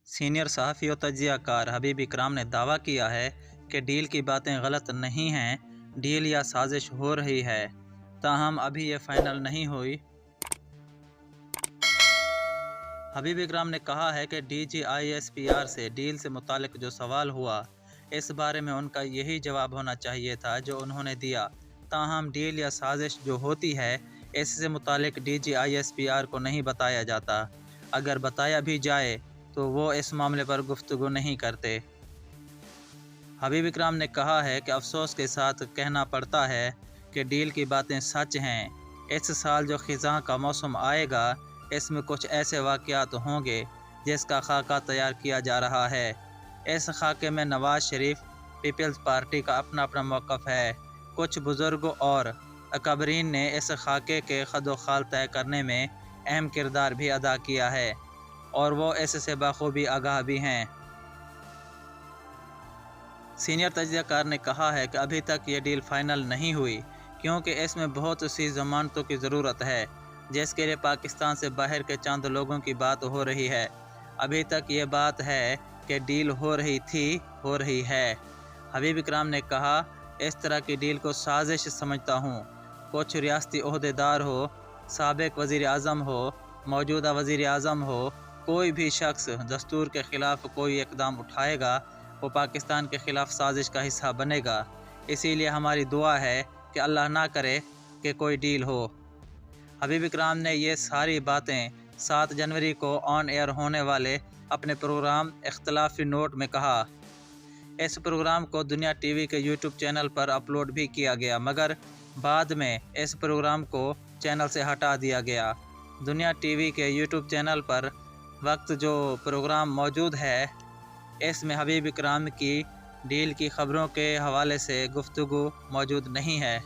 Senior सहाफ़ी और तज्ज़िया car हबीब इकराम ने दावा किया है कि डील की बातें गलत नहीं हैं, डील या साजिश हो रही है, ताहम अभी ये फाइनल नहीं हुई। हबीब इकराम ने कहा है कि DGISPR से डील से मुतालिक जो सवाल हुआ, इस बारे में उनका यही जवाब होना चाहिए था जो उन्होंने दिया। ताहम डील या साजिश जो होती है, इससे मुतालिक DGISPR को नहीं बताया जाता। अगर बताया भी जाए तो वो इस मामले पर गुफ्तगू नहीं करते। हबीब इकराम ने कहा है कि अफसोस के साथ कहना पड़ता है कि डील की बातें सच हैं। इस साल जो ख़िज़ां का मौसम आएगा, इसमें कुछ ऐसे वाक़यात होंगे जिसका खाका तैयार किया जा रहा है। इस खाके में नवाज शरीफ पीपल्स पार्टी का अपना अपना मौक़िफ़ है। कुछ बुज़ुर्गों और अकबरीन ने इस खाके के खदोखाल तय करने में अहम किरदार भी अदा किया है और वो इससे बखूबी आगाह भी हैं। सीनियर तज्ज़ियाकार ने कहा है कि अभी तक ये डील फाइनल नहीं हुई क्योंकि इसमें बहुत सी ज़मानतों की ज़रूरत है, जिसके लिए पाकिस्तान से बाहर के चंद लोगों की बात हो रही है। अभी तक ये बात है कि डील हो रही है। हबीब इकराम ने कहा, इस तरह की डील को साजिश समझता हूँ। कुछ रियासती ओहदेदार हो, साबिक वज़ीर आज़म हो, मौजूदा वज़ीर आज़म हो, कोई भी शख्स दस्तूर के ख़िलाफ़ कोई इक़दाम उठाएगा, वो पाकिस्तान के ख़िलाफ़ साजिश का हिस्सा बनेगा। इसीलिए हमारी दुआ है कि अल्लाह ना करे कि कोई डील हो। हबीब इकराम ने ये सारी बातें 7 जनवरी को ऑन एयर होने वाले अपने प्रोग्राम इख्तिलाफी नोट में कहा। इस प्रोग्राम को दुनिया टीवी के यूट्यूब चैनल पर अपलोड भी किया गया, मगर बाद में इस प्रोग्राम को चैनल से हटा दिया गया। दुनिया टीवी के यूट्यूब चैनल पर वक्त जो प्रोग्राम मौजूद है, इसमें हबीब इकराम की डील की ख़बरों के हवाले से गुफ्तगू मौजूद नहीं है।